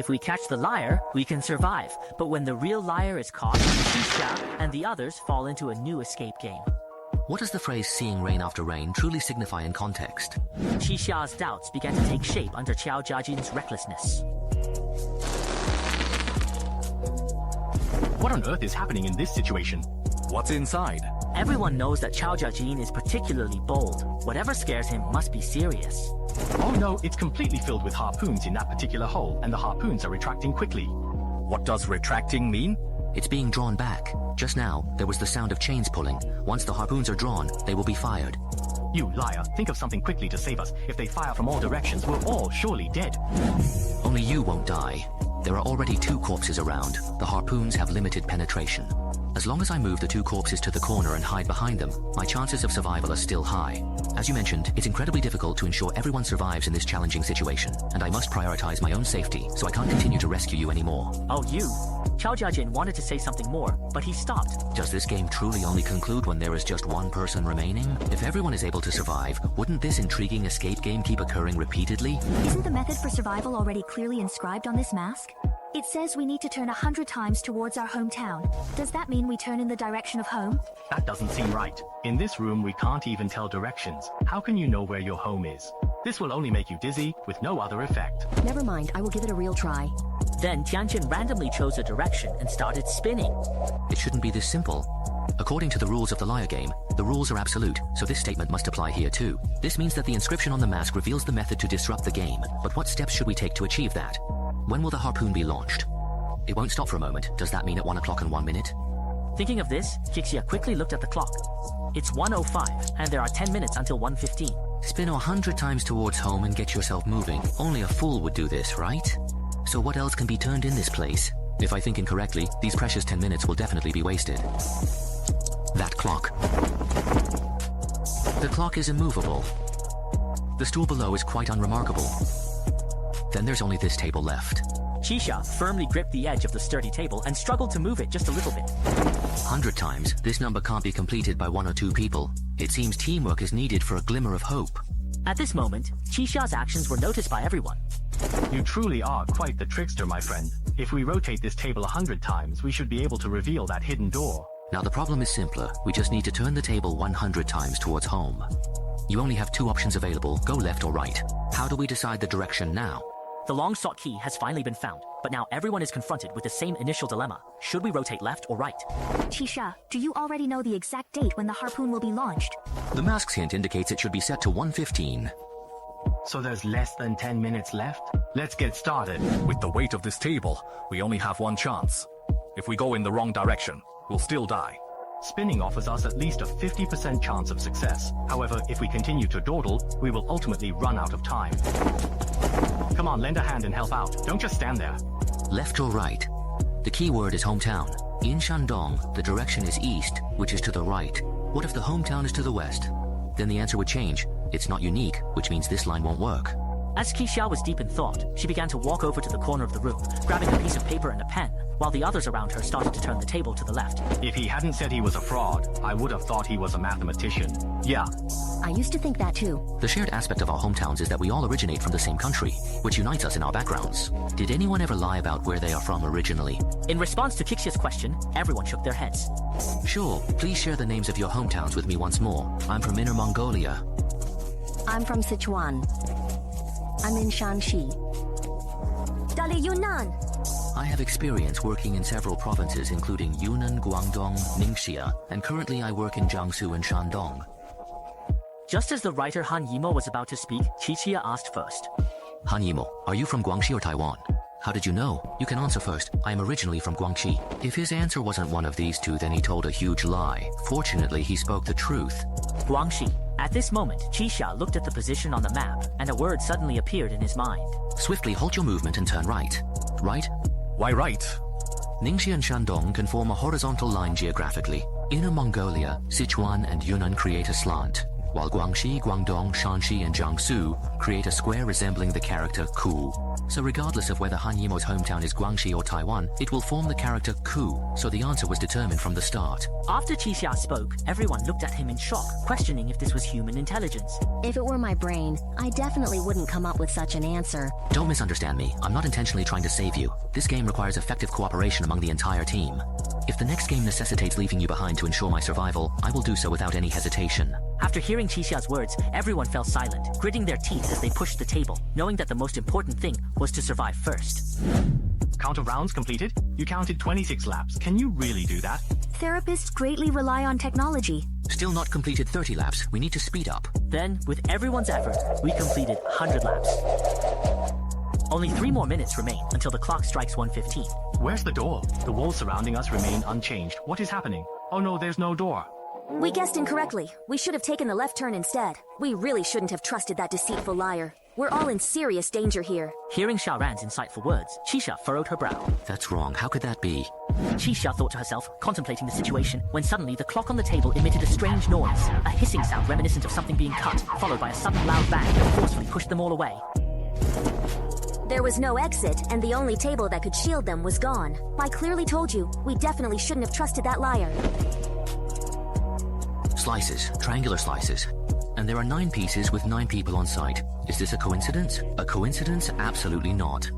If we catch the liar, we can survive. But when the real liar is caught, Qixia and the others fall into a new escape game. What does the phrase seeing rain after rain truly signify in context? Qixia's doubts began to take shape under Qiao Jiajin's recklessness. What on earth is happening in this situation? What's inside? Everyone knows that Qiao Jiajin is particularly bold. Whatever scares him must be serious. Oh no, it's completely filled with harpoons in that particular hole, and the harpoons are retracting quickly. What does retracting mean? It's being drawn back. Just now, there was the sound of chains pulling. Once the harpoons are drawn, they will be fired. You liar, think of something quickly to save us. If they fire from all directions, we're all surely dead. Only you won't die. There are already 2 corpses around. The harpoons have limited penetration. As long as I move the 2 corpses to the corner and hide behind them, my chances of survival are still high. As you mentioned, it's incredibly difficult to ensure everyone survives in this challenging situation, and I must prioritize my own safety, so I can't continue to rescue you anymore. Oh, you? Qiao Jiajin wanted to say something more, but he stopped. Does this game truly only conclude when there is just 1 person remaining? If everyone is able to survive, wouldn't this intriguing escape game keep occurring repeatedly? Isn't the method for survival already clearly inscribed on this mask? It says we need to turn 100 times towards our hometown. Does that mean we turn in the direction of home? That doesn't seem right. In this room, we can't even tell directions. How can you know where your home is? This will only make you dizzy, with no other effect. Never mind, I will give it a real try. Then Tianjin randomly chose a direction and started spinning. It shouldn't be this simple. According to the rules of the liar game, the rules are absolute, so this statement must apply here too. This means that the inscription on the mask reveals the method to disrupt the game, but what steps should we take to achieve that? When will the harpoon be launched? It won't stop for a moment. Does that mean at 1 o'clock and 1 minute? Thinking of this, Qixia quickly looked at the clock. It's 1:05, and there are 10 minutes until 1:15. Spin 100 times towards home and get yourself moving. Only a fool would do this, right? So what else can be turned in this place? If I think incorrectly, these precious 10 minutes will definitely be wasted. That clock. The clock is immovable. The stool below is quite unremarkable. Then there's only this table left. Qixia firmly gripped the edge of the sturdy table and struggled to move it just a little bit. 100 times, this number can't be completed by 1 or 2 people. It seems teamwork is needed for a glimmer of hope. At this moment, Qixia's actions were noticed by everyone. You truly are quite the trickster, my friend. If we rotate this table 100 times, we should be able to reveal that hidden door. Now the problem is simpler. We just need to turn the table 100 times towards home. You only have 2 options available, go left or right. How do we decide the direction now? The long-sought key has finally been found, but now everyone is confronted with the same initial dilemma. Should we rotate left or right? Qixia, do you already know the exact date when the harpoon will be launched? The mask's hint indicates it should be set to 1:15. So there's less than 10 minutes left? Let's get started. With the weight of this table, we only have 1 chance. If we go in the wrong direction, we'll still die. Spinning offers us at least a 50% chance of success. However, if we continue to dawdle, we will ultimately run out of time. Come on, lend a hand and help out. Don't just stand there. Left or right? The key word is hometown. In Shandong, the direction is east, which is to the right. What if the hometown is to the west? Then the answer would change. It's not unique, which means this line won't work. As Qixia was deep in thought, she began to walk over to the corner of the room, grabbing a piece of paper and a pen, while the others around her started to turn the table to the left. If he hadn't said he was a fraud, I would have thought he was a mathematician. Yeah. I used to think that too. The shared aspect of our hometowns is that we all originate from the same country, which unites us in our backgrounds. Did anyone ever lie about where they are from originally? In response to Qixia's question, everyone shook their heads. Sure, please share the names of your hometowns with me once more. I'm from Inner Mongolia. I'm from Sichuan. I'm in Shanxi. Dali Yunnan. I have experience working in several provinces including Yunnan, Guangdong, Ningxia, and currently I work in Jiangsu and Shandong. Just as the writer Han Yimo was about to speak, Qixia asked first. Han Yimo, are you from Guangxi or Taiwan? How did you know? You can answer first. I am originally from Guangxi. If his answer wasn't one of these 2, then he told a huge lie. Fortunately, he spoke the truth. Guangxi. At this moment, Qixia looked at the position on the map, and a word suddenly appeared in his mind. Swiftly halt your movement and turn right. Right? Why right? Ningxi and Shandong can form a horizontal line geographically. Inner Mongolia, Sichuan, and Yunnan create a slant. while Guangxi, Guangdong, Shanxi, and Jiangsu create a square resembling the character Ku. So regardless of whether Han Yimo's hometown is Guangxi or Taiwan, it will form the character Ku, so the answer was determined from the start. After Qixia spoke, everyone looked at him in shock, questioning if this was human intelligence. If it were my brain, I definitely wouldn't come up with such an answer. Don't misunderstand me. I'm not intentionally trying to save you. This game requires effective cooperation among the entire team. If the next game necessitates leaving you behind to ensure my survival, I will do so without any hesitation. After hearing Qixia's words, everyone fell silent, gritting their teeth as they pushed the table, knowing that the most important thing was to survive first. Count of rounds completed? You counted 26 laps. Can you really do that? Therapists greatly rely on technology. Still not completed 30 laps. We need to speed up. Then, with everyone's effort, we completed 100 laps. Only 3 more minutes remain until the clock strikes 1:15. Where's the door? The walls surrounding us remain unchanged. What is happening? Oh no, there's no door. We guessed incorrectly. We should have taken the left turn instead. We really shouldn't have trusted that deceitful liar. We're all in serious danger here. Hearing Xiaoran's insightful words, Qixia furrowed her brow. That's wrong. How could that be? Qixia thought to herself, contemplating the situation, when suddenly the clock on the table emitted a strange noise, a hissing sound reminiscent of something being cut, followed by a sudden loud bang that forcefully pushed them all away. There was no exit, and the only table that could shield them was gone. I clearly told you, we definitely shouldn't have trusted that liar. Slices, triangular slices. And there are 9 pieces with 9 people on site. Is this a coincidence? A coincidence? Absolutely not.